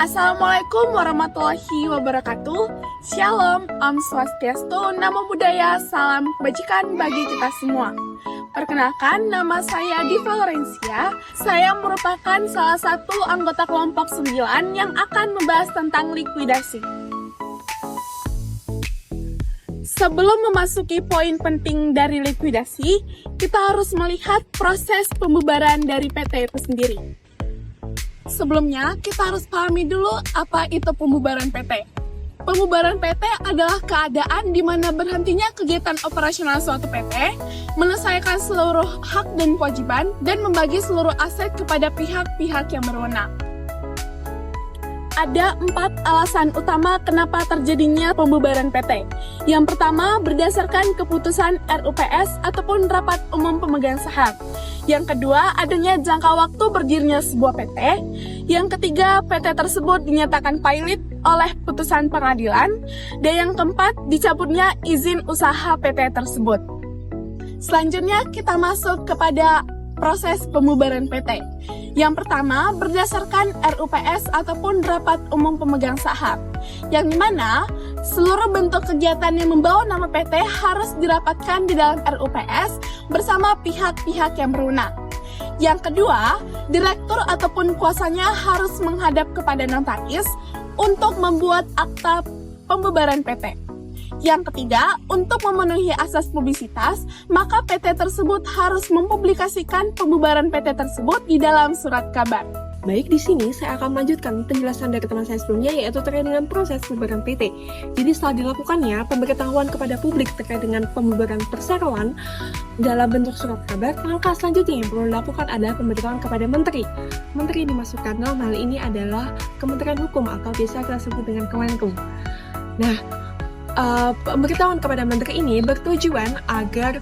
Assalamualaikum warahmatullahi wabarakatuh. Shalom, Om Swastiastu, Namo Buddhaya, salam kebajikan bagi kita semua. Perkenalkan, nama saya Diva Lorencia. Saya merupakan salah satu anggota kelompok 9 yang akan membahas tentang likuidasi. Sebelum memasuki poin penting dari likuidasi, kita harus melihat proses pembubaran dari PT itu sendiri. Sebelumnya, kita harus pahami dulu apa itu pembubaran PT. Pembubaran PT adalah keadaan di mana berhentinya kegiatan operasional suatu PT, menyelesaikan seluruh hak dan kewajiban, dan membagi seluruh aset kepada pihak-pihak yang berwenang. Ada 4 alasan utama kenapa terjadinya pembubaran PT. Yang pertama, berdasarkan keputusan RUPS ataupun Rapat Umum Pemegang Saham. Yang kedua, adanya jangka waktu berdirinya sebuah PT. Yang ketiga, PT tersebut dinyatakan pailit oleh putusan pengadilan. Dan yang keempat, dicabutnya izin usaha PT tersebut. Selanjutnya, kita masuk kepada proses pembubaran PT. Yang pertama, berdasarkan RUPS ataupun Rapat Umum Pemegang Saham, yang dimana seluruh bentuk kegiatan yang membawa nama PT harus dirapatkan di dalam RUPS bersama pihak-pihak yang berwenang. Yang kedua, direktur ataupun kuasanya harus menghadap kepada notaris untuk membuat akta pembubaran PT. Yang ketiga, untuk memenuhi asas publisitas, maka PT tersebut harus mempublikasikan pembubaran PT tersebut di dalam surat kabar. Baik, di sini saya akan melanjutkan penjelasan dari teman saya sebelumnya, yaitu terkait dengan proses pembubaran PT. Jadi setelah dilakukannya pemberitahuan kepada publik terkait dengan pembubaran perseroan dalam bentuk surat kabar, langkah selanjutnya yang perlu dilakukan adalah pemberitahuan kepada menteri. Menteri dimasukkan dalam hal ini adalah Kementerian Hukum atau biasa kita sebut dengan Kemenkum. Nah, pemberitahuan kepada menteri ini bertujuan agar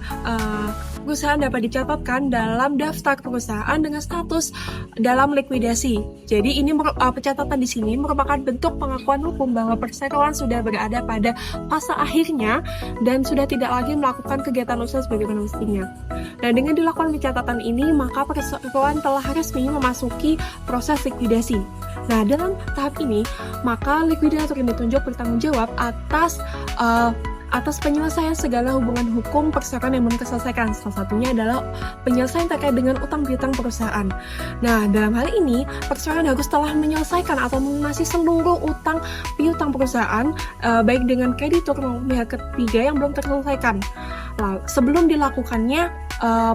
perusahaan dapat dicatatkan dalam daftar perusahaan dengan status dalam likuidasi. Jadi ini pencatatan di sini merupakan bentuk pengakuan hukum bahwa perseroan sudah berada pada fase akhirnya dan sudah tidak lagi melakukan kegiatan usaha sebagaimana mestinya. Nah, dengan dilakukan pencatatan ini, maka perseroan telah resmi memasuki proses likuidasi. Nah, dalam tahap ini, maka likuidator yang ditunjuk bertanggung jawab atas penyelesaian segala hubungan hukum perseroan yang belum terselesaikan. Salah satunya adalah penyelesaian terkait dengan utang piutang perusahaan. Nah, dalam hal ini, perseroan harus telah menyelesaikan atau melunasi seluruh utang piutang perusahaan, baik dengan kreditur maupun pihak ketiga yang belum terselesaikan. Lalu, sebelum dilakukannya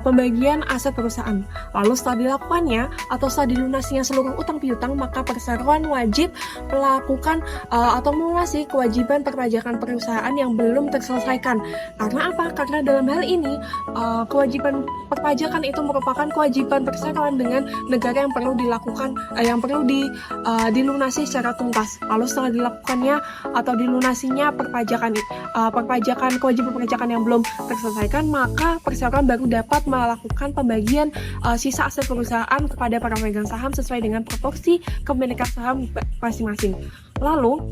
pembagian aset perusahaan. Lalu setelah dilakukannya atau setelah dilunasinya seluruh utang piutang, maka perseroan wajib melakukan atau melunasi kewajiban perpajakan perusahaan yang belum terselesaikan. Karena apa? Karena dalam hal ini kewajiban perpajakan itu merupakan kewajiban perseroan dengan negara yang perlu dilakukan, dilunasi secara tuntas. Lalu setelah dilakukannya atau dilunasinya kewajiban perpajakan yang belum terselesaikan, maka perseroan baru dapat melakukan pembagian sisa aset perusahaan kepada para pemegang saham sesuai dengan proporsi kepemilikan saham masing-masing. Lalu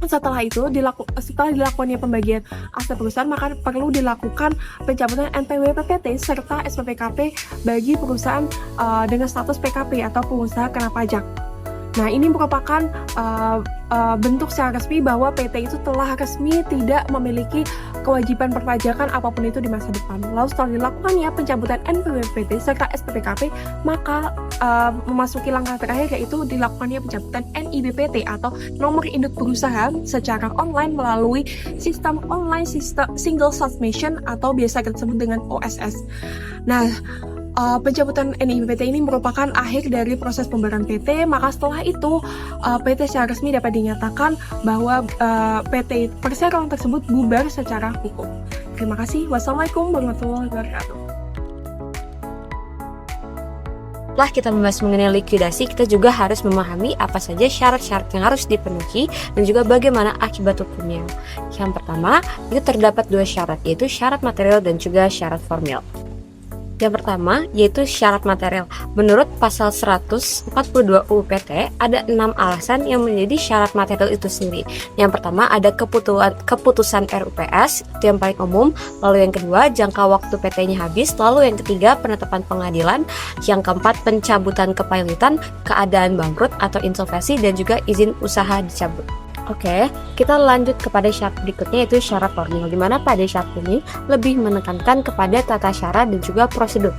setelah dilakukannya pembagian aset perusahaan, maka perlu dilakukan pencabutan NPWP PT serta SPPKP bagi perusahaan dengan status PKP atau pengusaha kena pajak. Nah, ini merupakan bentuk secara resmi bahwa PT itu telah resmi tidak memiliki kewajiban perpajakan apapun itu di masa depan. Lalu setelah dilakukannya pencabutan NPWP serta SPPKP, maka memasuki langkah terakhir, yaitu dilakukannya pencabutan NIBPT atau nomor induk berusaha secara online melalui sistem online single submission atau biasa kita sebut dengan OSS. Nah, pencabutan NIBPT ini merupakan akhir dari proses pembubaran PT, maka setelah itu PT secara resmi dapat dinyatakan bahwa PT perseroan tersebut bubar secara hukum. Terima kasih. Wassalamualaikum warahmatullahi wabarakatuh. Setelah kita membahas mengenai likuidasi, kita juga harus memahami apa saja syarat-syarat yang harus dipenuhi dan juga bagaimana akibat hukumnya. Yang pertama, itu terdapat 2 syarat, yaitu syarat material dan juga syarat formil. Yang pertama yaitu syarat material. Menurut pasal 142 UU PT ada 6 alasan yang menjadi syarat material itu sendiri. Yang pertama ada keputusan RUPS, itu yang paling umum. Lalu yang kedua jangka waktu PT-nya habis. Lalu yang ketiga penetapan pengadilan. Yang keempat pencabutan kepailitan, keadaan bangkrut atau insolvensi, dan juga izin usaha dicabut. Oke, kita lanjut kepada syarat berikutnya yaitu syarat formil, di mana pada syarat ini lebih menekankan kepada tata cara dan juga prosedur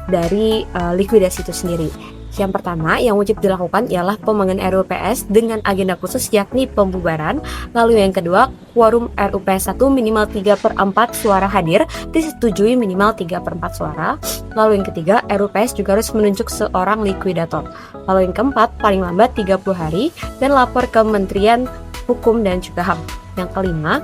dari likuidasi itu sendiri. Yang pertama yang wajib dilakukan ialah pemanggilan RUPS dengan agenda khusus yakni pembubaran. Lalu yang kedua, quorum RUPS 1 minimal 3/4 suara hadir, disetujui minimal 3/4 suara. Lalu yang ketiga, RUPS juga harus menunjuk seorang likuidator. Lalu yang keempat, paling lambat 30 hari dan lapor ke Kementerian Hukum dan juga HAM. Yang kelima,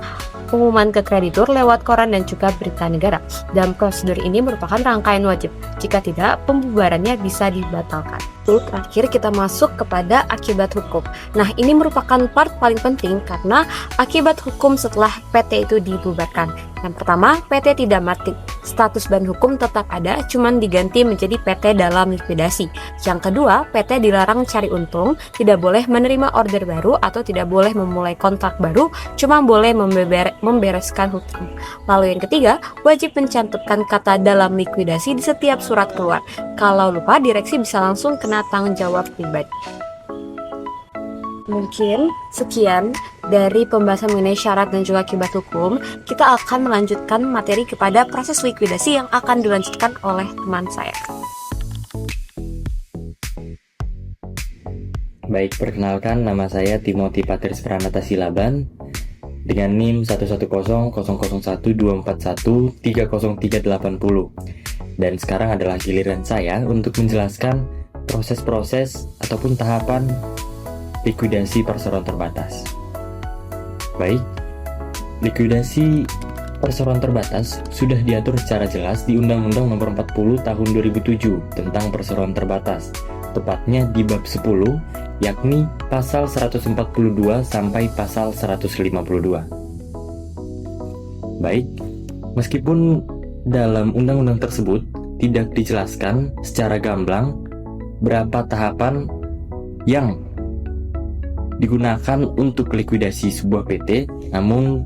pengumuman ke kreditur lewat koran dan juga berita negara. Dan prosedur ini merupakan rangkaian wajib. Jika tidak, pembubarannya bisa dibatalkan. Lalu terakhir kita masuk kepada akibat hukum. Nah, ini merupakan part paling penting karena akibat hukum setelah PT itu dibubarkan. Yang pertama, PT tidak mati. Status badan hukum tetap ada, cuman diganti menjadi PT dalam likuidasi. Yang kedua, PT dilarang cari untung, tidak boleh menerima order baru atau tidak boleh memulai kontrak baru, cuma boleh membereskan hutang. Lalu yang ketiga, wajib mencantumkan kata dalam likuidasi di setiap surat keluar. Kalau lupa, direksi bisa langsung kena tanggung jawab pribadi. Mungkin sekian dari pembahasan mengenai syarat dan juga akibat hukum. Kita akan melanjutkan materi kepada proses likuidasi yang akan dilanjutkan oleh teman saya. Baik, perkenalkan nama saya Timothy Patris Pranata Silaban dengan NIM 110001241303880. Dan sekarang adalah giliran saya untuk menjelaskan proses-proses ataupun tahapan likuidasi perseroan terbatas. Baik, likuidasi perseroan terbatas sudah diatur secara jelas di Undang-Undang Nomor 40 Tahun 2007 tentang perseroan terbatas, tepatnya di bab 10, yakni pasal 142 sampai pasal 152. Baik, meskipun dalam undang-undang tersebut tidak dijelaskan secara gamblang berapa tahapan yang digunakan untuk likuidasi sebuah PT, namun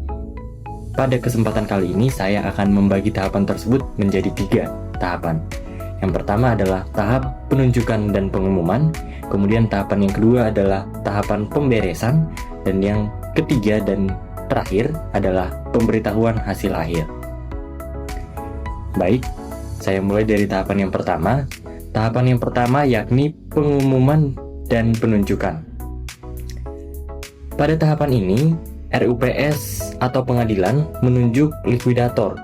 pada kesempatan kali ini saya akan membagi tahapan tersebut menjadi 3 tahapan. Yang pertama adalah tahap penunjukan dan pengumuman, kemudian tahapan yang kedua adalah tahapan pemberesan, dan yang ketiga dan terakhir adalah pemberitahuan hasil akhir. Baik, saya mulai dari tahapan yang pertama. Tahapan yang pertama yakni pengumuman dan penunjukan. Pada tahapan ini, RUPS atau pengadilan menunjuk likuidator,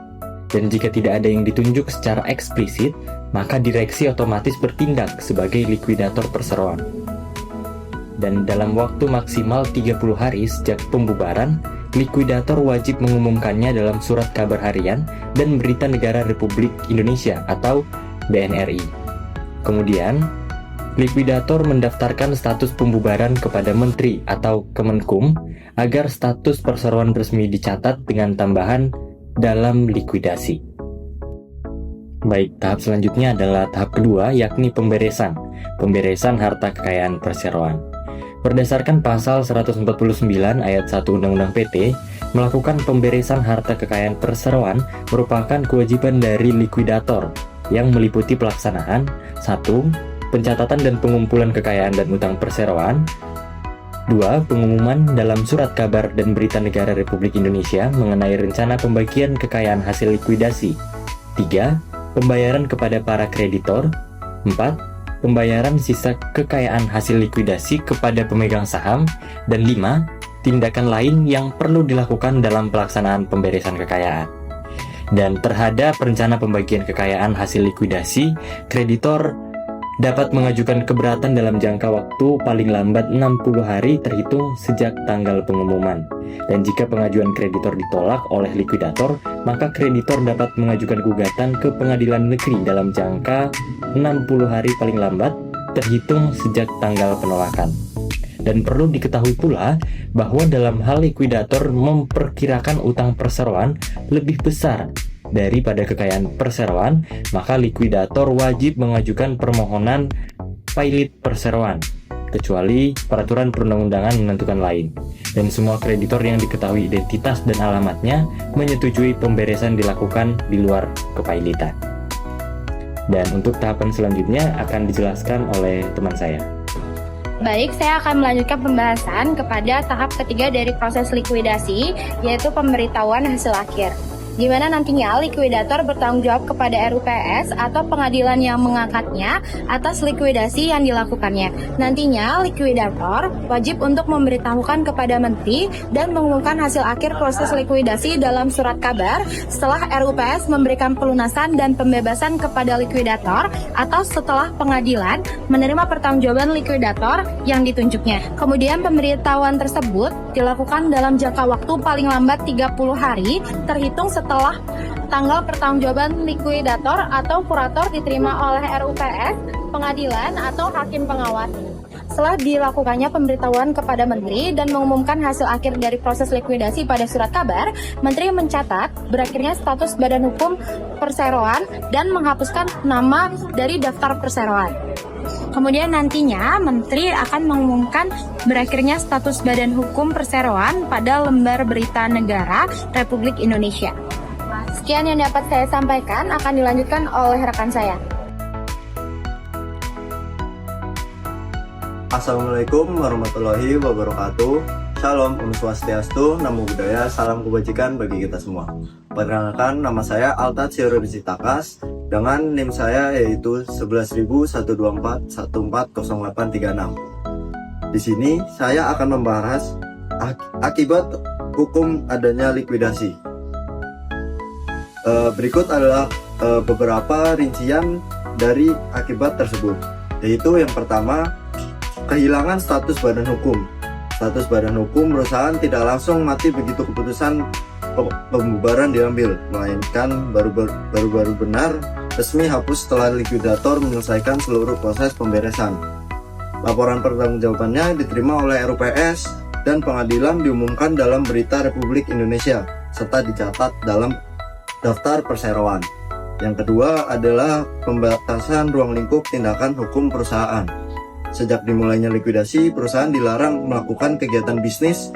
dan jika tidak ada yang ditunjuk secara eksplisit, maka direksi otomatis bertindak sebagai likuidator perseroan. Dan dalam waktu maksimal 30 hari sejak pembubaran, likuidator wajib mengumumkannya dalam surat kabar harian dan berita negara Republik Indonesia atau BNRI. Kemudian, likuidator mendaftarkan status pembubaran kepada Menteri atau Kemenkum agar status perseroan resmi dicatat dengan tambahan dalam likuidasi. Baik, tahap selanjutnya adalah tahap kedua, yakni pemberesan harta kekayaan perseroan. Berdasarkan pasal 149 ayat 1 Undang-Undang PT, melakukan pemberesan harta kekayaan perseroan merupakan kewajiban dari likuidator yang meliputi pelaksanaan 1. Pencatatan dan pengumpulan kekayaan dan utang perseroan. 2. Pengumuman dalam surat kabar dan berita negara Republik Indonesia mengenai rencana pembagian kekayaan hasil likuidasi. 3. Pembayaran kepada para kreditor. 4. Pembayaran sisa kekayaan hasil likuidasi kepada pemegang saham. Dan 5. Tindakan lain yang perlu dilakukan dalam pelaksanaan pemberesan kekayaan. Dan terhadap rencana pembagian kekayaan hasil likuidasi, kreditor dapat mengajukan keberatan dalam jangka waktu paling lambat 60 hari terhitung sejak tanggal pengumuman. Dan jika pengajuan kreditor ditolak oleh likuidator, maka kreditor dapat mengajukan gugatan ke pengadilan negeri dalam jangka 60 hari paling lambat terhitung sejak tanggal penolakan. Dan perlu diketahui pula bahwa dalam hal likuidator memperkirakan utang perseroan lebih besar daripada kekayaan perseroan, maka likuidator wajib mengajukan permohonan pilot perseroan, kecuali peraturan perundang-undangan menentukan lain. Dan semua kreditor yang diketahui identitas dan alamatnya menyetujui pemberesan dilakukan di luar kepailitan. Dan untuk tahapan selanjutnya akan dijelaskan oleh teman saya. Baik, saya akan melanjutkan pembahasan kepada tahap ketiga dari proses likuidasi, yaitu pemberitahuan hasil akhir. Di mana nantinya likuidator bertanggung jawab kepada RUPS atau pengadilan yang mengangkatnya atas likuidasi yang dilakukannya. Nantinya likuidator wajib untuk memberitahukan kepada menteri dan mengumumkan hasil akhir proses likuidasi dalam surat kabar setelah RUPS memberikan pelunasan dan pembebasan kepada likuidator atau setelah pengadilan menerima pertanggungjawaban likuidator yang ditunjuknya. Kemudian pemberitahuan tersebut dilakukan dalam jangka waktu paling lambat 30 hari terhitung setelah tanggal pertanggungjawaban likuidator atau kurator diterima oleh RUPS, pengadilan, atau hakim pengawas. Setelah dilakukannya pemberitahuan kepada Menteri dan mengumumkan hasil akhir dari proses likuidasi pada surat kabar, Menteri mencatat berakhirnya status badan hukum perseroan dan menghapuskan nama dari daftar perseroan. Kemudian nantinya Menteri akan mengumumkan berakhirnya status badan hukum perseroan pada lembar berita negara Republik Indonesia. Sekian yang dapat saya sampaikan, akan dilanjutkan oleh rekan saya. Assalamualaikum warahmatullahi wabarakatuh. Shalom, Om Swastiastu, Namo Buddhaya, salam kebajikan bagi kita semua. Perkenalkan, nama saya Altat Syirudisi Takas dengan NIM saya yaitu 11.124.140836. Di sini saya akan membahas akibat hukum adanya likuidasi. Berikut adalah beberapa rincian dari akibat tersebut, yaitu yang pertama, kehilangan status badan hukum. Status badan hukum perusahaan tidak langsung mati begitu keputusan pembubaran diambil, melainkan baru benar resmi hapus setelah likuidator menyelesaikan seluruh proses pemberesan. Laporan pertanggungjawabannya diterima oleh RUPS dan pengadilan diumumkan dalam berita Republik Indonesia serta dicatat dalam daftar perseroan. Yang kedua adalah pembatasan ruang lingkup tindakan hukum perusahaan. Sejak dimulainya likuidasi, perusahaan dilarang melakukan kegiatan bisnis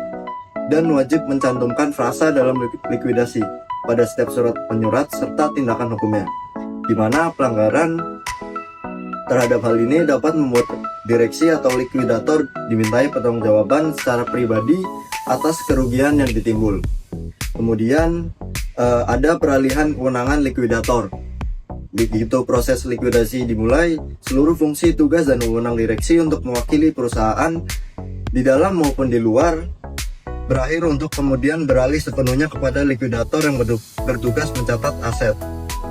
dan wajib mencantumkan frasa dalam likuidasi pada setiap surat penyurat serta tindakan hukumnya, di mana pelanggaran terhadap hal ini dapat membuat direksi atau likuidator dimintai pertanggungjawaban secara pribadi atas kerugian yang ditimbul. Kemudian ada peralihan kewenangan likuidator. Begitu proses likuidasi dimulai, seluruh fungsi, tugas, dan wewenang direksi untuk mewakili perusahaan di dalam maupun di luar berakhir untuk kemudian beralih sepenuhnya kepada likuidator yang bertugas mencatat aset,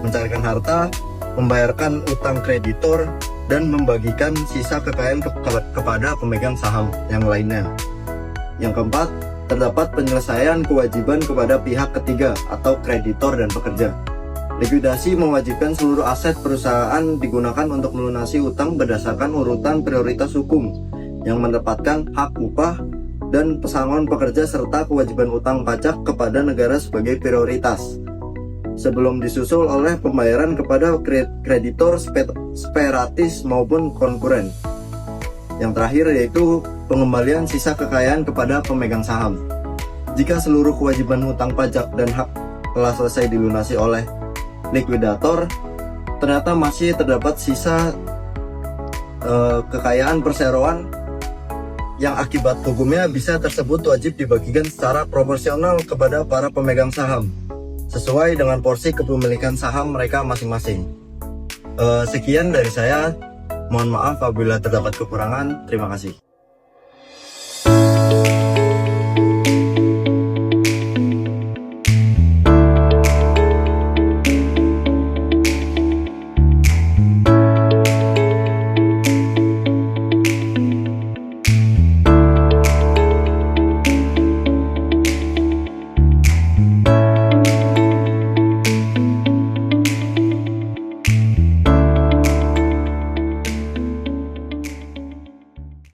mencairkan harta, membayarkan utang kreditor, dan membagikan sisa kekayaan kepada pemegang saham yang lainnya. Yang keempat, terdapat penyelesaian kewajiban kepada pihak ketiga atau kreditor dan pekerja. Likuidasi mewajibkan seluruh aset perusahaan digunakan untuk melunasi utang berdasarkan urutan prioritas hukum yang mendapatkan hak upah dan pesangon pekerja serta kewajiban utang pajak kepada negara sebagai prioritas sebelum disusul oleh pembayaran kepada kreditor separatis maupun konkuren. Yang terakhir yaitu pengembalian sisa kekayaan kepada pemegang saham. Jika seluruh kewajiban hutang pajak dan hak telah selesai dilunasi oleh likuidator, ternyata masih terdapat sisa kekayaan perseroan yang akibat hukumnya bisa tersebut wajib dibagikan secara proporsional kepada para pemegang saham sesuai dengan porsi kepemilikan saham mereka masing-masing. Sekian dari saya, mohon maaf apabila terdapat kekurangan. Terima kasih.